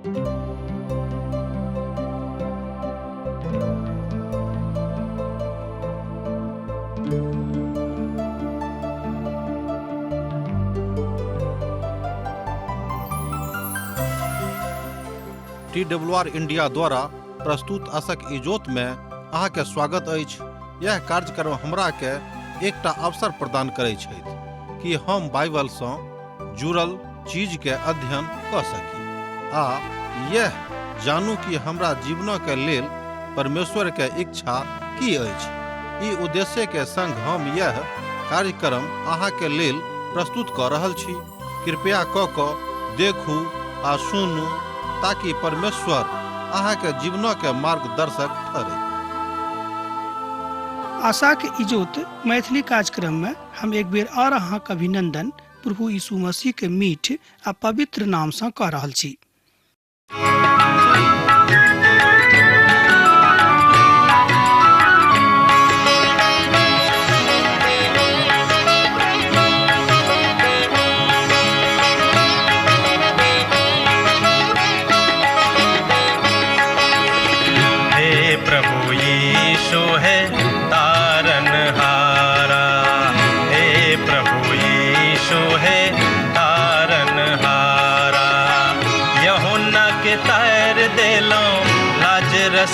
TWR India द्वारा प्रस्तुत आशक इजोत में अहाँ के स्वागत अछि। यह कार्यक्रम हमरा के एकटा अवसर प्रदान करैत छथि कि हम बाइबल सँ जुड़ल चीज के अध्ययन क सकी आ यह जानू कि हमरा जीवन के लेल परमेश्वर के इच्छा की अछि। ई उद्देश्य के संग हम यह कार्यक्रम अहाँ के लेल प्रस्तुत क रहल छी। कृपया क देखू आ सुनू ताकि परमेश्वर अहाँ के जीवन के मार्गदर्शक ठहरे। आशा के इजोत मैथिली कार्यक्रम में हम एक बेर और अहाँ के अभिनंदन प्रभु यीशु मसीह के मीठ आ पवित्र नाम से कह रहल छी।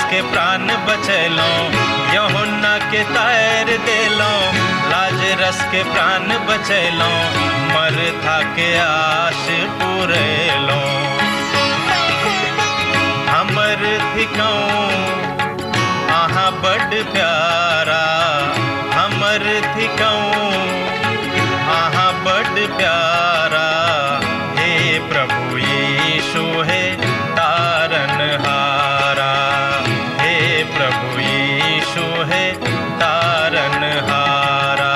के प्राण बचैलो यूहन्ना के तैर देलो, लाजरस के प्राण बचैलो, मरथा के आश पुरैलो। हमर थिकौं आहा बड़ प्यारा, हमर थिकौं आहा बड़ प्यारा। हे प्रभु यीशु हे तारनहारा, प्रभु यीशु है तारनहारा।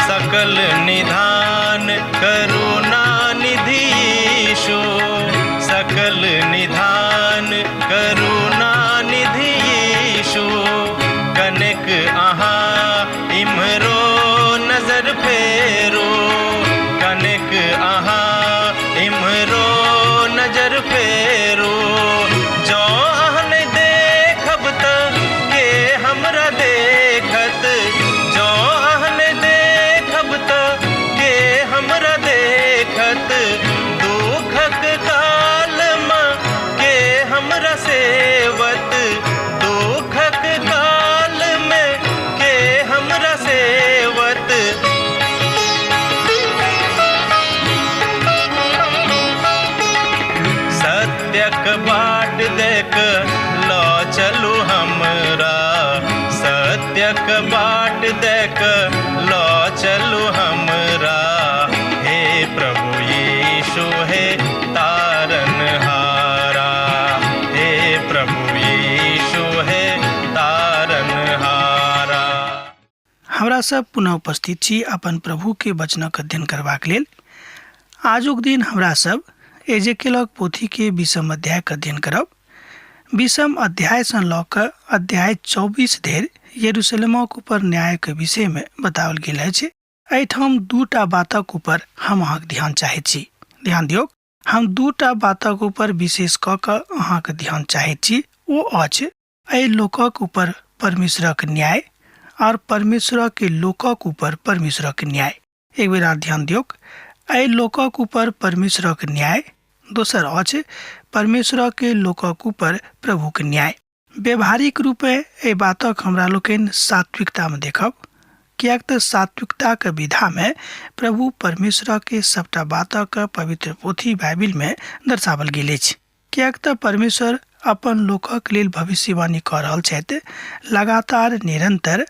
सकल निधान करुणा निधि यीशु, सकल निधान करुणा निधि यीशु। कनेक अहाँ इम्हरो नजर फेरो, कनेक अहाँ इम्हरो नजर फेरो। जो अहाँ नहीं देखब त के हमरा देखत, जो हमरा देखत। दुखक काल में के हमरा सेवत, दुखक काल में के हमरा सेवत। सत्यक बाट देख लो चलू हमरा, सत्यक बाट देख लो चलू हमरा। प्रभु यीशु है तारनहारा, हे प्रभु यीशु है तारनहारा। हमरा सब पुनः उपस्थित छी अपन प्रभु के वचनक अध्ययन करबाक लेल। आजुक दिन हमरा सब एजेकियलक पोथी के 20 अध्याय के अध्ययन करब। 20 अध्याय से लऽ कऽ अध्याय 24 धरि यरूशलेमक ऊपर न्याय के विषय में बताओल गेल अछि। एहिठाम दूटा बातक ऊपर हम अहाँके ध्यान चाहैत छी। ध्यान दियौ, हम दूटा बातक ऊपर विशेष कऽ कऽ अहाँके ध्यान चाहैत छी। ओ अछि एहि लोकक ऊपर परमेश्वरक न्याय और परमेश्वर के लोकक ऊपर परमेश्वरक न्याय। एक बेर और ध्यान दियौ, एहि लोकक ऊपर परमेश्वरक न्याय, दोसर अछि परमेश्वर के लोकक ऊपर प्रभु के न्याय। व्यवहारिक रूपे एहि बातक हमरा लोकनि सात्विकता में देखब, कियाक तऽ सात्विकता के विधा में प्रभु परमेश्वर के सबटा बातक पवित्र पोथी बाइबिल में दर्शावल गेल अछि। कियाक तऽ परमेश्वर अपन लोकक लेल भविष्यवाणी कऽ रहल छथि। लगातार निरंतर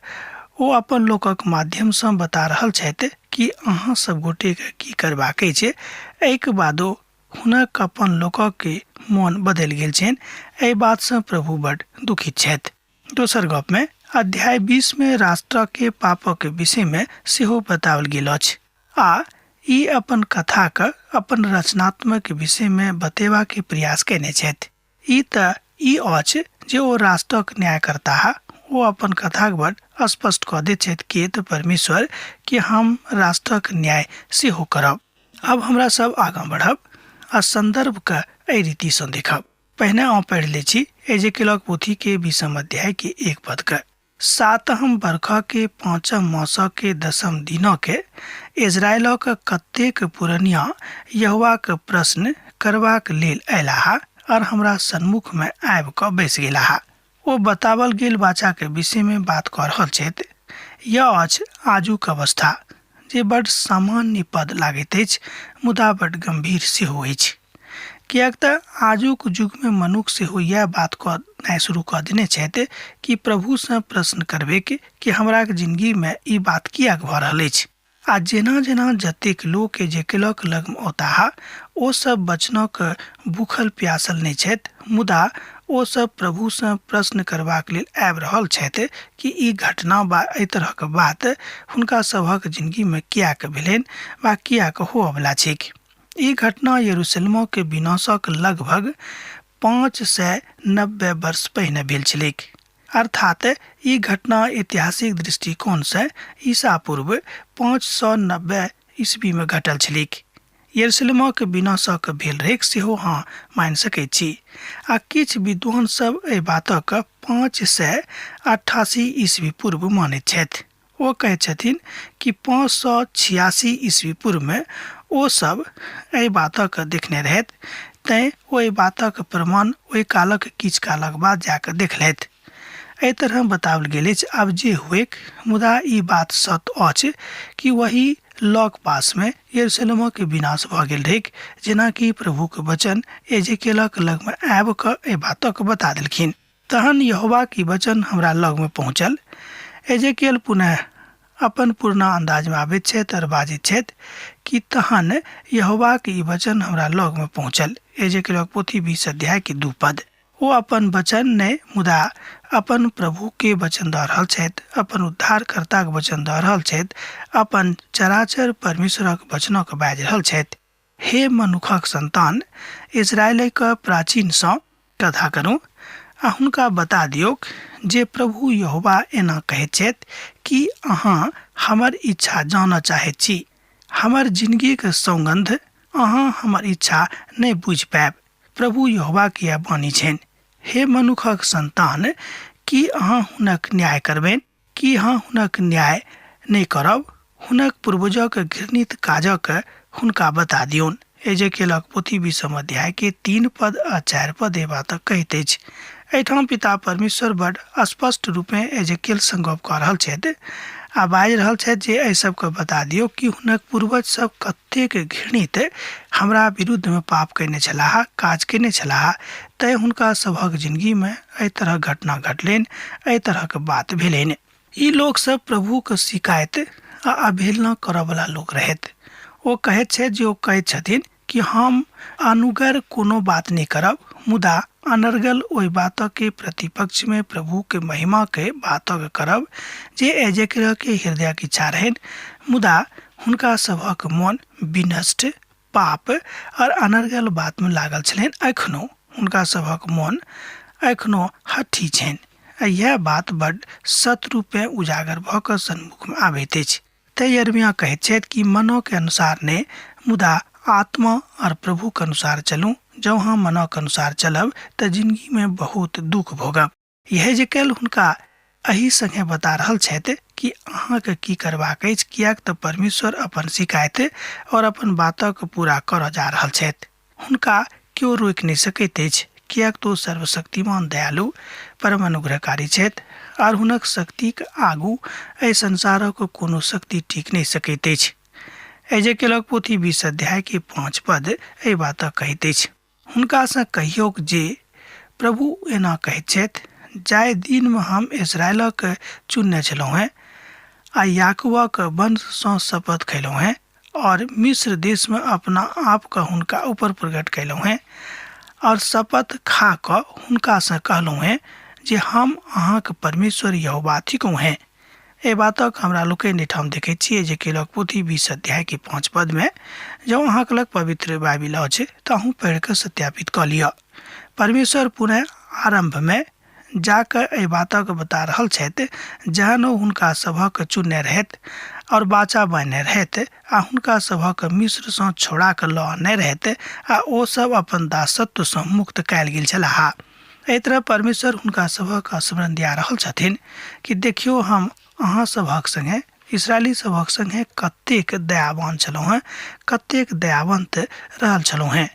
ओ अपन लोकक माध्यम से बता रहल छथि कि अहाँ सब गोटे के की करबाक छै। एहिके बादो हुनक अपन लोकक के मोन बदलि गेल छनि, एहि बात से प्रभु बड दुखित छथि। दोसर गप में अध्याय 20 में राष्ट्र के पापक विषय में सेहो बताओल गेल अछि आ ई अपन कथा के अपन रचनात्मक विषय में बतेबा के प्रयास केने छथि। ई अछि जे ओ राष्ट्रक न्यायकर्ता वो अपन कथा बड स्पष्ट कऽ दैत छथि कि तऽ परमेश्वर कि हम राष्ट्रक न्याय सेहो करब। अब हमरा सब आगाँ बढ़ब आ संदर्भ के एहि रीति सँ देखब। पहिने हम पढ़ि लै छी एजेकियलक पोथी के 20 अध्याय के 1 पद के। 7 बरखा के 5 मास के 10 दिन के इजरायलक कतेक पुरनिया यहोवा के प्रश्न करबाक लेल अयलाह और हमरा सन्मुख में आबि कऽ बैस गेलाह। ओ बतावल गेल बाचा के विषय में बात कर रहल छथि। यह अछि आजुक अवस्था जे बड सामान्य पद लागैत अछि मुदा बड गंभीर सेहो अछि। कियाक तऽ आजुक युग में मनुष्य सेहो यह बात कहनाइ शुरू कऽ देने छथि कि प्रभु से प्रश्न करबे कि हमरा के जिंदगी में ई बात किया भऽ रहल अछि। आ जेना जेना जतेक लोक एजेकियलक लग में औताह ओ सब वचनक भूखल प्यासल नहि छथि मुदा ओ सब प्रभु से प्रश्न करबाक लेल आबि रहल छथि कि ई घटना बा एहि तरहक बात हुनका सभक जिंदगी में किया के भेलनि वा किया के होअवला छैक। ई घटना यरूशलेम के विनाशक लगभग 590 वर्ष पहिने भेल छलैक। अर्थात ई घटना ऐतिहासिक दृष्टिकोण से ईसा पूर्व 590 ईस्वी में घटल छलैक। यरूशलेम के विनाशक भेल रहेक सेहो मानि सकैत छी। आ किछु विद्वान सब एहि बातक 588 ईस्वी पूर्व मानैत छथि। ओ कहैत छथिन कि 586 ईस्वी पूर्व में ओ सब एहि बातक देखने रहथि, तैं ओहि बातक प्रमाण ओहि कालक किछु कालक बाद जाके देखलथि। एहि तरह बताओल गेल अछि। आब जे हुएक मुदा ई बात सत्य अछि कि वही लग पास में यरूशलेम के विनाश भऽ गेल रहेक, जेना कि प्रभु के वचन एजेकियलक लग में आबि कऽ एहि बातक बता देलखिन। तहन यहोवा की वचन हमरा लग में पहुँचल। एजेकियल पुनः अपन पुरना अंदाज में आबैत छथि और बाजैत छथि कि तहन यहोवा के ई वचन हमरा लग में पहुँचल। एजेकियलक पोथी 20 अध्याय के 2 पद। वो अपन वचन ने मुदा अपन प्रभु के वचन दऽ रहल छथि, अपन उद्धारकर्ता के वचन दऽ रहल छथि, अपन चराचर परमेश्वरक वचनक बाजि रहल छथि। हे मनुखक संतान, इजरायलक प्राचीन सँ कथा करू आ हुनका बता दियौक जे प्रभु यहोवा एना कहैत छथि कि अहाँ हमर इच्छा जानऽ चाहैत छी। हमर जिंदगी के सौगंध अहाँ हमर इच्छा नहि बुझि पायब। प्रभु यहोवा के यह वाणी छनि। हे मनुखक संतान, कि अहाँ हुनक न्याय करबनि कि अहाँ हुनक न्याय नहि करब। हुनक पूर्वजक घृणित काजक हुनका बता दियौन। एजेकियलक पोथी 20 अध्याय के 3 पद आ 4 पद ए बात कहैत अछि। एहिठाम पिता परमेश्वर बड स्पष्ट रूप में एजेकियल सँ गप कऽ रहल छथि आ बाजि रहल छथि जे एहि सबके बता दियौ कि हुनक पूर्वज सब कतेक घृणित हमरा विरुद्ध में पाप कयने छलाह, काज कयने छलाह, तैं हुनका सभक जिंदगी में एहि तरह घटना घटलनि, एहि तरह के बात भेलनि। ई लोग सब प्रभु के शिकायत आ अवहेलना करऽ वाला लोग रहथि। ओ कहैत छथि जे ओ कहैत छथिन कि हम अनुगर कोनो बात नहीं करब, मुदा अनर्गल ओहि बातक के प्रतिपक्ष में प्रभु के महिमा के बातक करब जे एजेकियल के हृदय की इच्छा रहनि। मुदा हुनका सभक मन विनष्ट, पाप और अनर्गल बात में लागल छलनि। एखनो हुनका सभक मन एखनो हठी छनि। यह बात बड सत रूप में उजागर भऽ कऽ सन्मुख में आबैत अछि। तै यिर्मयाह कहैत छथि कि मनो के अनुसार ने मुदा आत्मा और प्रभु के अनुसार चलू। जब हम मनो के अनुसार चलब तऽ जिंदगी में बहुत दुख भोगब। यह एजेकियल हुनका एही संगे बता रहल छथि कि अहाँ के की करबाक अछि, कियाक तऽ परमेश्वर अपन शिकायत और अपन बातक पूरा करऽ जा रहल छथि। हुनका क्यों रोकि नहीं सकैत अछि, कियाक तो सर्वशक्तिमान दयालु परम अनुग्रहकारी छथि और हुनक शक्तिक आगू एहि संसारक कोनो शक्ति टिक नहीं सकैत अछि। एजेकियलक पोथी 20 अध्याय के 5 पद एहि बात कहैत अछि। हुनका सँ कहियौक जे प्रभु एना कहैत छथि, जाहि दिन में हम इजरायलक चुनने छलहुँ हैं आ याकूबक वंश सँ शपथ खयलहुँ हैं और मिस्र देश में अपना आप का हुनका ऊपर प्रकट कयलहुँ हैं और शपथ खा क हुनका से कहलहुँ हैं जे हम अहाँक परमेश्वर यहोवा थिकहुँ हैं। ए बातक हमरा लोग निठाम देखे छियै जे केलक पोथी 20 अध्याय के 5 पद में जो अहाँक लग पवित्र बाइबिल अछि तहु पढ़ि कऽ सत्यापित कऽ लिअ। परमेश्वर पुनः आरंभ में जाकर एहि बातक बता रहल छथि जहन ओ हुनका सभक चुनने रहथि और बाचा बने रहथि आ हुनका सभक मिस्र सँ छोड़ा कऽ लऽ आनने रहथि आ ओ सब अपन दासत्व सँ मुक्त कयल गेल छलाह। एहि तरह परमेश्वर हुनका सभक स्मरण दिया रहल छथिन कि देखियो हम अहाँ सभक संगे इसराइली सभक संगे कतेक दयावान छलहुँ हैं, कतेक दयावंत रहल छलहुँ हैं।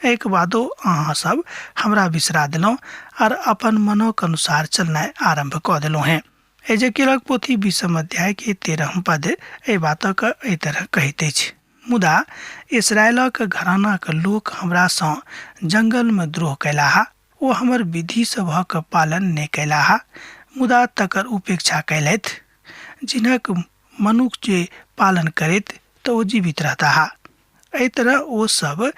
एक बादो अहाँ सब हमरा बिसरा देलहुँ और अपन मनोक अनुसार चलनाइ आरंभ कऽ देलहुँ हैं। एजेकियलक पोथी 20 अध्याय के 13 पद एहि बातक एहि तरह कहैत अछि। मुदा इस्राएलक घरानाक लोक हमरा सँ जंगल में द्रोह कयलाह, ओ हमर विधि सभक पालन नहि कयलाह, मुदा तकर उपेक्षा कयलथि। जिनक मनुख जे पालन करैत तऽ ओ जीवित रहता। एहि तरह ओ सब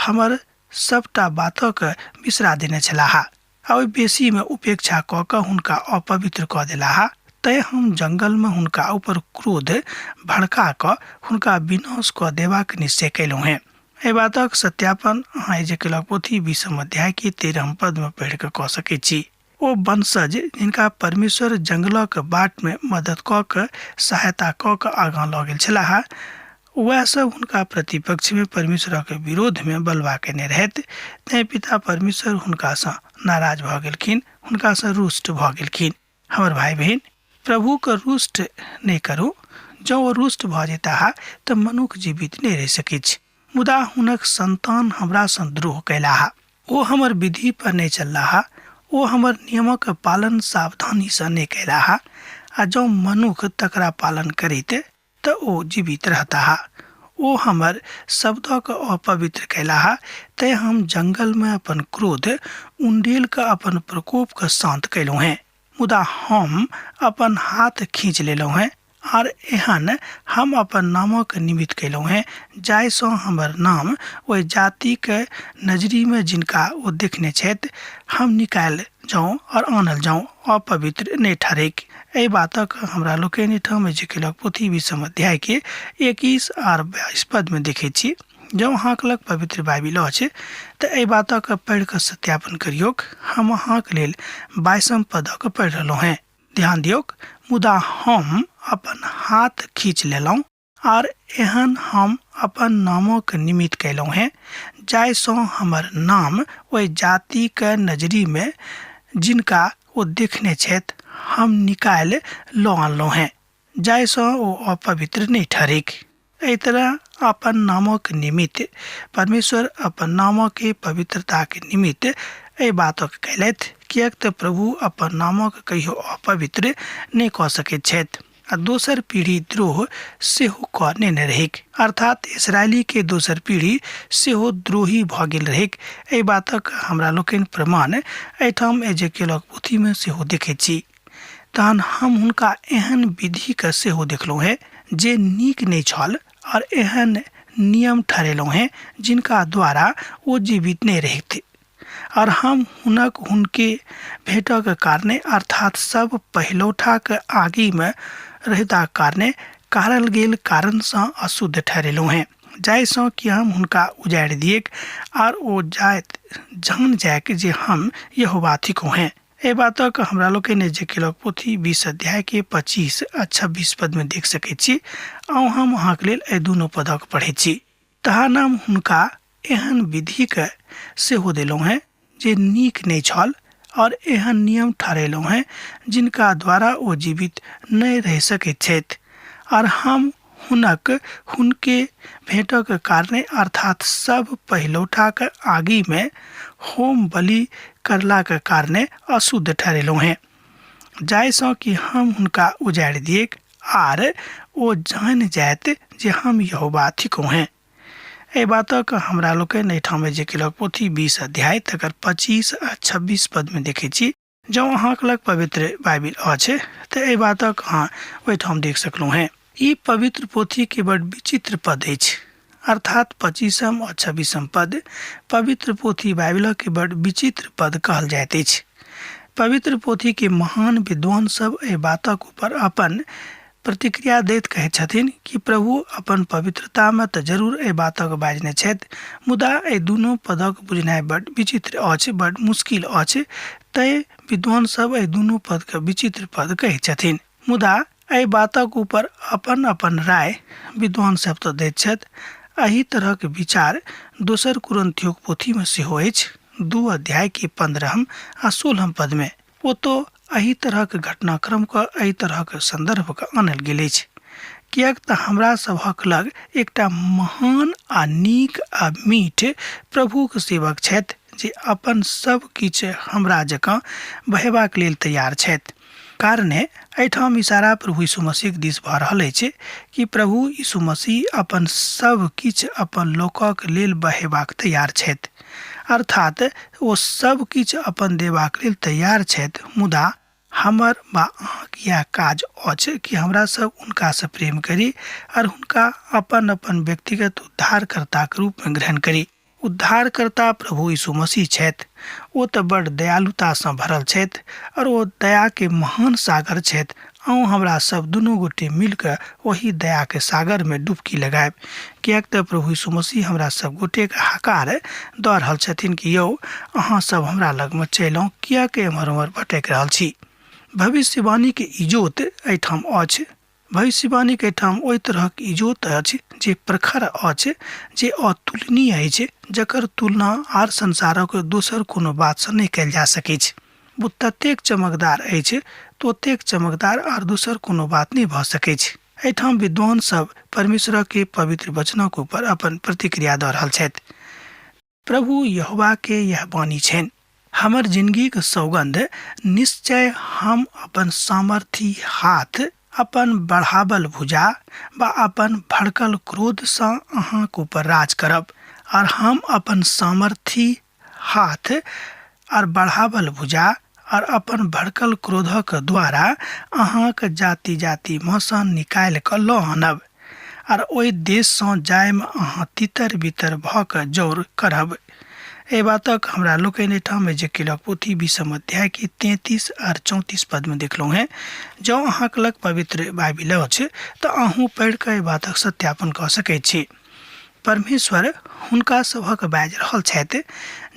हमर सबटा बातक बिसरा देने छलाह आ ओहि बेसी में उपेक्षा कऽ कऽ हुनका अपवित्र कऽ देलाह। तैं हम जंगल में हुनका ऊपर क्रोध भड़का कऽ हुनका विनाश कऽ देबाक निश्चय कयलहुँ हैं। एहि बातक सत्यापन अहाँ एजेकियलक पोथी 20 अध्याय के 13 पद में पढ़ि कऽ कऽ सकैत छी। ओ वंशज जिनका परमेश्वर जंगलक बाट में मदद कऽ कऽ सहायता कऽ कऽ आगाँ लऽ गेल छलाह, वह सब हुनका प्रतिपक्ष में परमेश्वरक विरोध में बलवा केने रहथि। तैं पिता परमेश्वर हुनका सँ नाराज भऽ गेलखिन, हुनका सँ रुष्ट भऽ गेलखिन। हमर भाई बहन, प्रभु के रुष्ट नहीं करू। जँ ओ रुष्ट भऽ जेताह तऽ मनुख जीवित नहीं रहि सकैछ। मुदा हुनक संतान हमरा सँ द्रोह कयलाह, ओ हमर विधि पर नहीं चललाह, ओ हमर नियमक पालन सावधानी सँ नहीं कयलाह। आ जँ मनुख तकरा पालन करैत तऽ ओ जीवित रहता। ओ हमर शब्दक अपवित्र कयलाह, तैं हम जंगल में अपन क्रोध उंडेल कऽ अपन प्रकोप के शांत कयलहुँ हैं। मुदा हम अपन हाथ खींच लेलहुँ हैं और एहन हम अपन नामक निमित्त कयलहुँ हैं जाहि सँ हमर नाम ओहि जाति के नजरी में जिनका ओ देखने छथि हम निकाल जाऊँ और आनल जाऊँ, अपवित्र नहीं ठहरेक। एहि बातक हमरा लोकनि ठाम एजेकियलक पोथी 20 अध्याय के 21 और 22 पद में देखै छी। जँ अहाँक लग पवित्र बाइबिल अछि तऽ एहि बातक पढ़ि कऽ सत्यापन करियौक। हम अहाँक लेल 22 पदक पढ़ि रहलहुँ हैं। ध्यान दियौक। मुदा हम अपन हाथ खींच लेलहुँ और एहन हम अपन नामक निमित्त कयलहुँ हैं जाहि सँ हमर नाम ओहि जाति के नजरी में जिनका ओ देखने छथि हम निकाल लऽ आनलहुँ हैं, जाहि सँ ओ अपवित्र नहीं ठहरेक। एहि तरह अपन नामक निमित्त परमेश्वर अपन नामक के पवित्रता के निमित्त एहि बातक कयलथि, किएक तऽ प्रभु अपन नामक कहियो अपवित्र नहीं कऽ सकैत छथि। आ दोसर पीढ़ी द्रोह सेहो कऽ नहि रहेक, अर्थात इसराइली के दोसर पीढ़ी सेहो द्रोही भऽ गेल रहेक। एहि बातक हमरा लोकनि प्रमाण एहिठाम एजेकियलक पोथी में सेहो देखैत छी। तहन हम हुनका एहन विधि के सेहो देखलहुँ हैं जे नीक नहीं छल और एहन नियम ठहरेलहुँ हैं जिनका द्वारा ओ जीवित नहीं रहथि। और हम हुनके भेंटक कारणे अर्थात सब पहिलौठाक आगि में रहता कारणे कारल गेल कारण सँ अशुद्ध ठहरेलहुँ हैं, जाहि सँ कि हम हुनका उजाड़ि दिएक और ओ जान जायक जे हम यहोवा थिकहुँ हैं। एहि बातक हमरा लोकनि एजेकियलक पोथी 20 अध्याय के 25 आ 26 पद में देख सकैत छी। आउ हम अहाँक लेल एहि दुनू पदक पढ़ैत छी। तहन हम हुनका एहन विधि के सेहो देलहुँ हैं जे नीक नहीं छल और एहन नियम ठहरेलहुँ हैं जिनका द्वारा ओ जीवित नहीं रह सकैत छथि। और हम हुनके भेंटक कारणे अर्थात सब पहिलौठाक आगि में होम बलि करला के कारणे अशुद्ध ठहरेलहुँ हैं, जाहि सँ कि हम हुनका उजाड़ि दिएक आर ओ जान जायत जे हम यहोवा थिकहुँ हैं। एहि बातक हमरा लोकनि एहिठाम एजेकियलक पोथी 20 अध्याय तकर 25 आ 26 पद में देखैत छी। जँ अहाँक लग पवित्र बाइबिल अछि तऽ एहि बातक अहाँ ओहिठाम देख सकलहुँ हैं। ई पवित्र पोथी के बड़ विचित्र पद अछि। अर्थात 25 और 26 पद पवित्र पोथी बाइबल के बड़ विचित्र पद कहल जाइत अछि। पवित्र पोथी के महान विद्वान सब एहि बातक ऊपर अपन प्रतिक्रिया दैत कहैत छथिन कि प्रभु अपन पवित्रता में तऽ जरूर एहि बातक बाजने छथि, मुदा एहि दुनू पदक बुझनाइ बड़ विचित्र अछि, बड़ मुश्किल अछि। तै विद्वान सब एहि दुनू पद के विचित्र पद कहैत छथिन, मुदा एहि बातक ऊपर अपन अपन राय विद्वान सब तऽ दैत छथि। एही तरह के विचार दोसर कुरिन्थियों पोथी में सेहो अछि। 2 अध्याय के 15 आ 16 पद में ओ तो एही तरह के घटनाक्रम का एही तरह के संदर्भ का आनल गेल अछि। कियाक तऽ हमरा सभक लग एकटा महान आ नीक आ मीठ प्रभु के सेवक छथि जे अपन सब किछु हमरा जकाँ बहेबाक लेल तैयार छथि। कारणे एहिठाम इशारा प्रभु यीशु मसीह दिस भऽ रहल अछि कि प्रभु यीशु मसीह अपन सब किछु अपन लोकक लेल बहेबाक तैयार छथि, अर्थात ओ सब किछु अपन देबाक लेल तैयार छथि। मुदा हमर बा अहाँक यह काज अछि कि हमरा सब उनका से प्रेम करी और उनका अपन अपन व्यक्तिगत उद्धारकर्ता के रूप में ग्रहण करी। उद्धारकर्ता प्रभु यीशु मसीह छथि। ओ तऽ बड़ दयालुता से भरल छथि और ओ दया के महान सागर छथि। अहूँ हमरा सब दुनू गोटे मिलकर वही दया के सागर में डुबकी लगाएब, कियाक तऽ प्रभु यीशु मसीह हमरा सब गोटे के हकार दऽ रहल छथिन कि यौ अहाँ सब हमरा लग में चलि आउ, कियाक एम्हर उम्हर भटक रहल छी। भविष्यवाणी के इजोत एहिठाम अछि। भविष्यवाणी के ठाम ओहि तरहक इजोत अछि जे प्रखर अछि, जे अतुलनीय अछि, जकर तुलना आर संसारक दोसर कोनो बात से नहीं कयल जा सकैछ। वो ततेक चमकदार अछि, ततेक चमकदार आर दोसर कोनो बात नहीं भऽ सकैछ। एहिठाम विद्वान सब परमेश्वर के पवित्र वचनक ऊपर अपन प्रतिक्रिया दऽ रहल छथि। प्रभु यहोवा के यह वाणी छनि, हमर जिंदगी के सौगंध निश्चय हम अपन सामर्थी हाथ, अपन बढ़ावल भुजा व अपन भड़कल क्रोध से अहाँक ऊपर राज करब। और हम अपन सामर्थी हाथ और बढ़ावल भुजा और अपन भड़कल क्रोधक द्वारा अहाँक जाति जाति मौसँ निकालि कऽ लऽ आनब और ओहि देश से जाय में अहाँ तितर बितर भऽ कऽ जोर करब। एहि बातक हमरा लोकनि एहिठाम एजेकियलक पोथी 20 अध्याय के 33 और 34 पद में देखलहुँ हैं। जँ अहाँक लग पवित्र बाइबिल अछि तऽ अहूँ पढ़ि कऽ एहि बातक सत्यापन कऽ सकैत छी। परमेश्वर हुनका सभक बाजि रहल छथि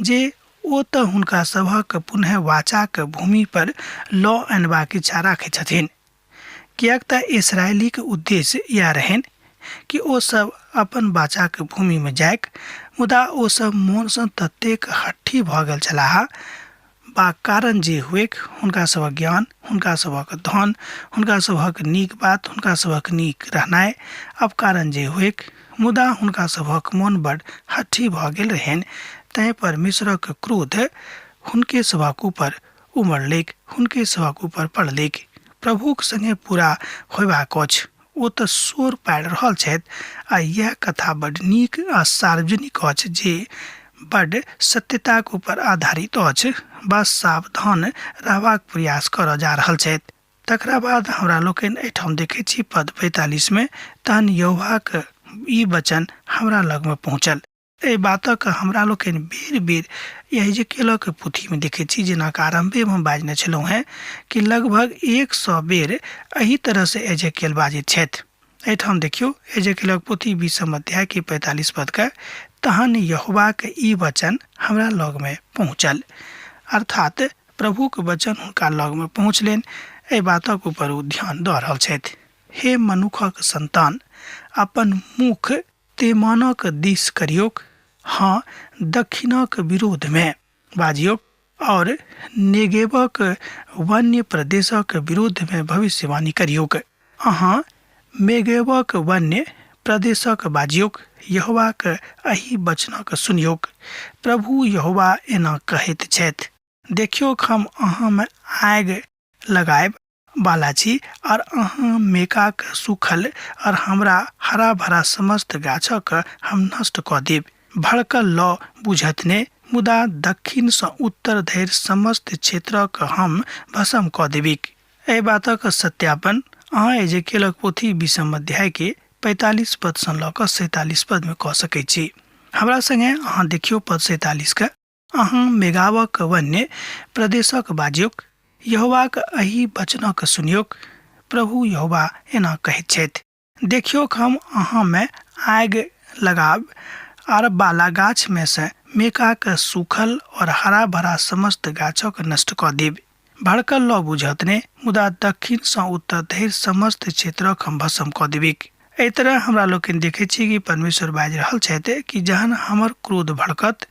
जे ओ तऽ हुनका सभक पुनः वाचाक भूमि पर लऽ अनबाक इच्छा राखैत छथिन। कियाक तऽ इस्राएली के उद्देश्य यह रहनि कि ओ सब अपन वाचा के भूमि में जायक, मुदा ओ सब मोन से ततेक हट्ठी भऽ गेल छलाह बा कारण जे हुएक हुनका सभक ज्ञान, हुनका सभक धन, हुनका सभक नीक बात, हुनका सभक नीक रहनाइ अब कारण जे हुएक, मुदा हुनका सभक मोन बड़ हट्ठी भऽ गेल रहनि। तैं परमेश्वरक क्रोध हुनके सभक ऊपर उमड़लेक, हुनके सभक ऊपर पड़लेक। प्रभुक संगे पूरा होयबाक अछि। ओ तऽ शोर पाड़ि रहल छथि आ यह कथा बड़ नीक आ सार्वजनिक अछि जे बड़ सत्यताक ऊपर आधारित अछि। बस सावधान रहबाक प्रयास करऽ जा रहल छथि। तकरा बाद हमरा लोकनि एहिठाम देखै छी पद 45 में, तहन यहोवाक ई वचन हमरा लग में पहुँचल। एहि बातक हमरा लोकनि बेर बेर एजेकियलक पोथी में देखै छी, जेना आरंभे में बाजने छलहुँ हैं कि लगभग 100 बेर एही तरह से एजेकियल बाजैत छथि। एहिठाम देखियौ एजेकियलक पोथी 20 अध्याय के 45 पद का, तहन यहोवा के ई वचन हमरा लग में पहुँचल, अर्थात प्रभु के वचन हुनका लग में पहुँचलनि। एहि बातक ऊपर ओ ध्यान दऽ रहल छथि। हे मनुखक संतान, अपन मुख तेमानक दिस करियोक, हाँ दक्षिणक विरोध में बाजियोक और नेगेबक वन्य प्रदेशक विरोध में भविष्यवाणी करियोक। अहाँ मेगेबक वन्य प्रदेशक बाजियोक, यहोवाक एही वचनक सुनियोक। प्रभु यहोवा एना कहैत छथि, देखियोक हम अहाँ में आगि लगाएब वाला छी और अहाँ मेकाक सूखल और हमरा हरा भरा समस्त गाछक हम नष्ट कऽ देब। भड़कल लौ बुझत ने, मुदा दक्षिण से उत्तर धरि समस्त क्षेत्रक हम भस्म कऽ देबिक। एहि बातक सत्यापन अहाँ एजेकियलक पोथी 20 अध्याय के 45 पद सँ लऽ कऽ 47 पद में कह सकै छी। हमरा संगे अहाँ देखियो पद 47 के। अहाँ मेघावक वन्य प्रदेशक बाजियोक, यहोवाक एहि वचनक सुनियोक। प्रभु यहोवा एना कहैत छथि, देखियोक हम अहाँ में आगि लगाब आर बाला गाछ में से मेका के सूखल और हरा भरा समस्त गाछक नष्ट कऽ देब। भड़कल लऽ बुझत ने, मुदा दक्षिण सँ उत्तर धरि समस्त क्षेत्रक हम भस्म कऽ देबिक। एहि तरह हमरा लोग देखे छी कि परमेश्वर बाजि रहल छथि कि जहन हमर क्रोध भड़कत,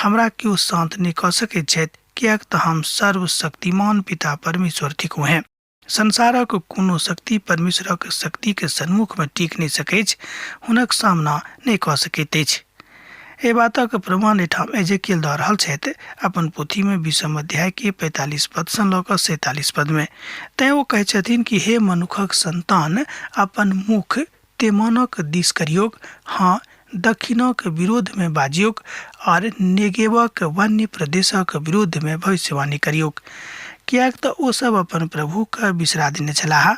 हमरा केओ शांत नहीं कऽ सकैत छथि, कियाक तऽ हम सर्वशक्तिमान पिता परमेश्वर थिकु हैं। संसारक कोनो शक्ति परमेश्वरक शक्ति के सन्मुख में टिक नहीं सकैछ, हुनक सामना नहीं कऽ सकैत अछि। एहि बातक प्रमाण एठाम एजेकियल दऽ रहल छथि अपन पोथी में 20 अध्याय के 45 पद सँ लऽ कऽ 47 पद में। तैं वो कहै छथिन कि हे मनुखक संतान, अपन मुख तेमानक दिस करियोक, हाँ दक्षिणक विरोध में बाजियोक और नेगेवक वन्य प्रदेशक विरोध में भविष्यवाणी करियोक। कियाक तऽ ओ सब अपन प्रभु के बिसरा देने छलाह,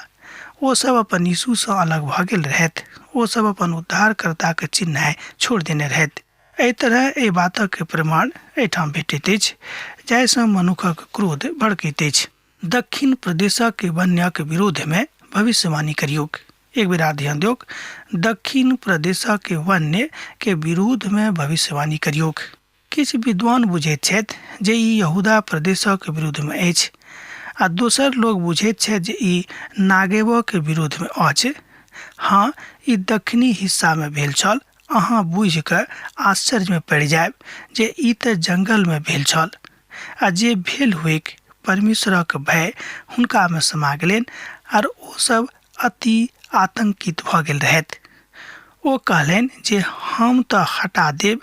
ओ सब अपन यीशु सँ अलग भऽ गेल रहथि, ओ सब अपन उद्धारकर्ता के चिन्ह छोड़ देने रहथि। एहि तरह एहि बातक प्रमाण एहिठाम भेटैत अछि, जाहिसँ मनुखक क्रोध भड़कैत अछि। दक्षिण प्रदेशक वन्यक विरोध में भविष्यवाणी करियोक। एक बेर आर ध्यान दियोक, दक्षिण प्रदेशक वन्य के विरोध में भविष्यवाणी करियोक। किछु विद्वान बुझैत छथि जे ई यहूदा प्रदेशक विरोध में अछि, आ दोसर लोग बुझैत छथि जे ई नागेवक विरोध में अछि। हाँ, ई दक्षिणी हिस्सा में भेल छल। अहाँ बुझि कऽ आश्चर्य में पड़ि जायब जे ई तऽ जंगल में भेल छल। आ जे भेल हुएक परमेश्वरक भय हुनका में समा गेलनि, आर ओ सब अति आतंकित भऽ गेल रहथि। ओ कहलनि जे हम तऽ हटा देब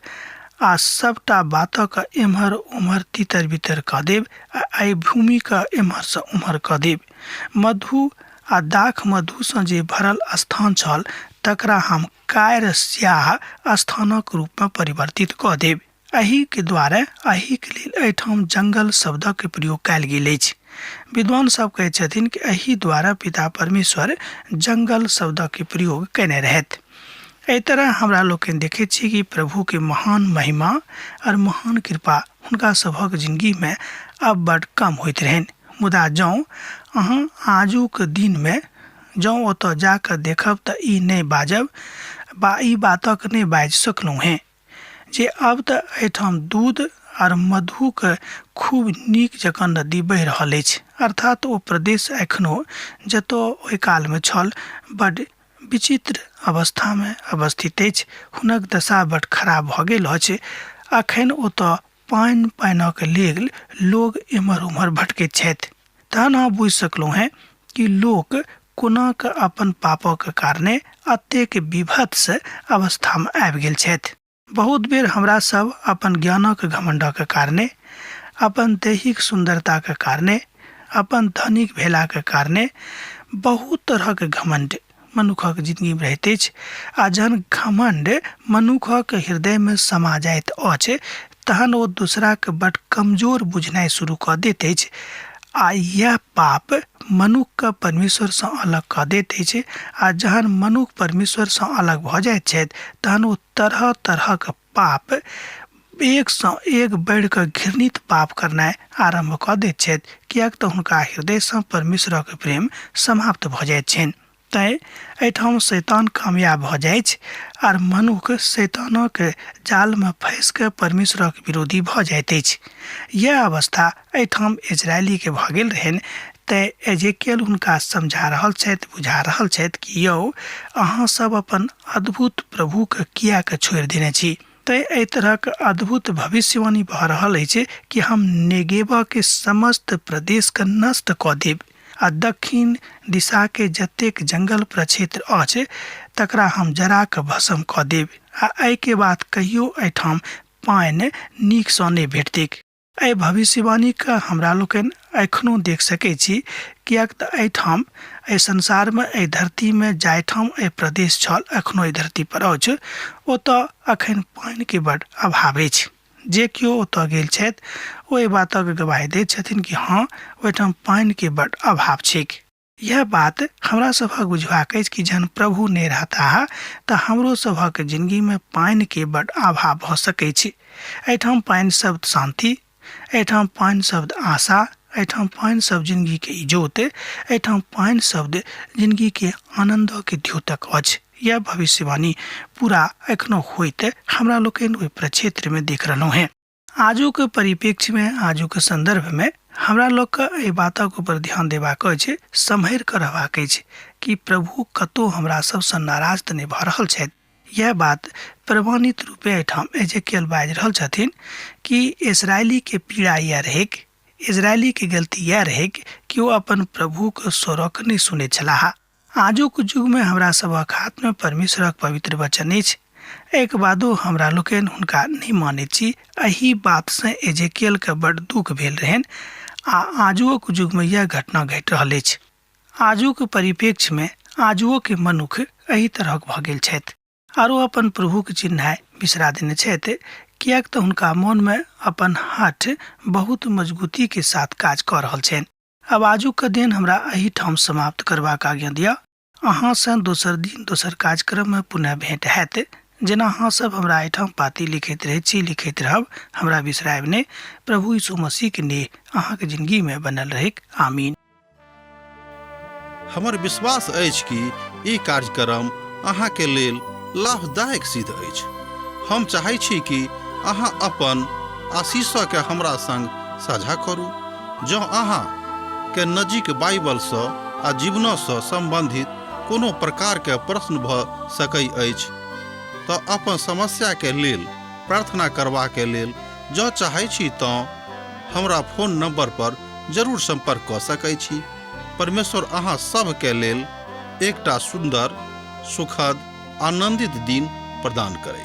आ सबटा बातक एम्हर उम्हर तितर बितर कऽ देब, आ एहि भूमि के एम्हर सँ उम्हर कऽ देब। मधु आ दाख मधु सँ जे भरल स्थान छल, तकरा हम कायर स्याह स्थानक रूप में परिवर्तित कऽ देब। एहि के द्वारा एहि के लेल एहिठाम जंगल शब्दक प्रयोग कयल गेल अछि। विद्वान सब कहै छथिन कि एहि द्वारा पिता परमेश्वर जंगल शब्दक प्रयोग केने रहथि। एहि तरह हमरा लोग देखे छी कि प्रभु के महान महिमा और महान कृपा हुनका सभक जिंदगी में अब बड़ कम होइत रहनि। मुदा जौं अहाँ आजुक दिन में जौं ओतऽ जाकर देखब तऽ ई नहीं बाजब बा ई बातक नहीं बाजि सकलहुँ हैं जे अब तऽ एहिठाम दूध और मधु के खूब नीक जकाँ नदी बहि रहल अछि। अर्थात ओ प्रदेश एखनो जतऽ ओहि काल में छल बड़ विचित्र अवस्था में अवस्थित अछि। हुनक दशा बड़ खराब भऽ गेल अछि। अखन ओतऽ पानिक लेल लोग एम्हर उम्हर भटकैत छथि। तहन अहाँ बुझि सकलहुँ हैं कि लोक कोना कऽ अपन पापक कारणे अतेक विभत्स अवस्था में आबि गेल छथि। बहुत बेर हमरा सब अपन ज्ञानक घमंडक कारणे, अपन दैहिक सुंदरता के कारणे, अपन धनिक भेला के कारणे बहुत तरहक घमंड मनुखक जिंदगी में रहैत अछि। आ जहन घमंड मनुखक हृदय में समा जाइत अछि, तहन ओ दूसरा के बड़ कमजोर बुझनाइ शुरू कऽ दैत अछि। आ यह पाप मनुख के परमेश्वर सँ अलग कऽ दैत अछि। आ जहन मनुख परमेश्वर सँ अलग भऽ जाइत छथि, तहन ओ तरह तरहक पाप एक सँ एक बढ़ि कऽ घृणित पाप करनाइ आरंभ कऽ दैत छथि, कियाक तऽ हुनका हृदय सँ परमेश्वरक प्रेम समाप्त भऽ जाइत छनि। तैं एहिठाम शैतान कामयाब भऽ जाइत छै, आर मनुख शैतानक जाल में फंसि कऽ परमेश्वरक विरोधी भऽ जाइत अछि। यह अवस्था एहिठाम इजरायली के भऽ गेल रहनि। तैं एजेकियल हुनका समझा रहल छथि, बुझा रहल छथि कि यौ, अहाँ सब अपन अद्भुत प्रभु के किया के छोड़ि देने छी। तैं एहि तरहक अद्भुत भविष्यवाणी भऽ रहल अछि कि हम नेगेवा के समस्त प्रदेश के नष्ट कऽ देब, आ दक्षिण दिशा के जतेक जंगल प्रक्षेत्र अछि तकरा हम जरा कऽ भस्म कऽ देब। आ एहि के बाद कहियो एहिठाम पानि नीक सँ नहि भेटतैक। एहि भविष्यवाणी के हमरा लोकनि एखनो देख सकै छी, कियाक तऽ एहिठाम एहि संसार में, एहि धरती में जाहिठाम एहि प्रदेश छल, एखनो एहि धरती पर अछि, ओतऽ अखन पानि के बड़ अभाव अछि। जे केओ ओतऽ गेल छथि ओ एहि बातक गवाही दैत छथिन कि हाँ, ओहिठाम पानि के बड़ अभाव छैक। यह बात हमरा सभक बुझबाक अछि कि जहन प्रभु नहीं रहता तो हमरो सभक जिंदगी में पानि के बड़ अभाव भ सकै छै। एठाम पानि शब्द शांति, एठाम पानि शब्द आशा, एठाम पानि शब्द जिंदगी के इजोत, एठाम पानि शब्द जिंदगी के आनंद के द्योतक अछि। यह भविष्यवाणी पूरा एखनो होइत हमरा लोकनि ओहि प्रक्षेत्र में देख रहलहुँ हैं। आजुक परिप्रेक्ष्य में, आजुक संदर्भ में हमरा लोग के एहि बातक ऊपर ध्यान देबाक अछि, सम्हरि कऽ रहबाक अछि कि प्रभु कतौ हमरा सबसँ नाराज तऽ नहि भऽ रहल छथि। यह बात प्रमाणित रूपे एहिठाम एजेकियल बाजि रहल छथिन कि इजरायली के पीड़ा यह रहै, इजरायली के गलती यह रहै कि वो अपन प्रभु के स्वरक नहीं सुनै छलाह। आजुक युग में हमरा सभक हाथ में परमेश्वरक पवित्र वचन अछि, एक बादो हमरा लोकनि हुनका नहीं मानैत छी। एही बात से एजेकियल के बड़ दुख भेल रहनि आ आजुक युग में यह घटना घटि रहल अछि। आजुक परिप्रेक्ष्य में आजुओ के मनुख एही तरहक भऽ गेल छथि आरो अपन प्रभु के चिन्हाय बिसरा देने छथि, कियाक तऽ हुनका मन में अपन हाथ बहुत मजबूती के साथ काज कऽ रहल छनि। अब आजुक के दिन हमरा एही ठाम समाप्त करबाक आज्ञा दिअ। अहाँ से दोसर दिन दोसर कार्यक्रम में पुनः भेंट हैत। जेना अहाँ सब हमरा एठाम पाती लिखैत रहै छी, लिखैत रहब, हमरा बिसरायब नहि। प्रभु यीशु मसीह के नेह अहाँ के जिंदगी में बनल रहे। आमीन। हमर विश्वास अछि कि ई कार्यक्रम अहाँ के लेल लाभदायक सिद्ध अछि। हम चाहै छी कि अहाँ अपन आशीषक के हमरा संग साझा करू। जँ अहाँ के नजीक बाइबल सँ आ जीवन सँ संबंधित कोनो प्रकार के प्रश्न भऽ सकै अछि तऽ अपन समस्या के लेल प्रार्थना करबा के लेल जँ चाहै छी तऽ हमरा फोन नंबर पर जरूर संपर्क कऽ सकै छी। परमेश्वर अहाँ सब के लेल एकटा सुंदर, सुखद, आनंदित दिन प्रदान करै।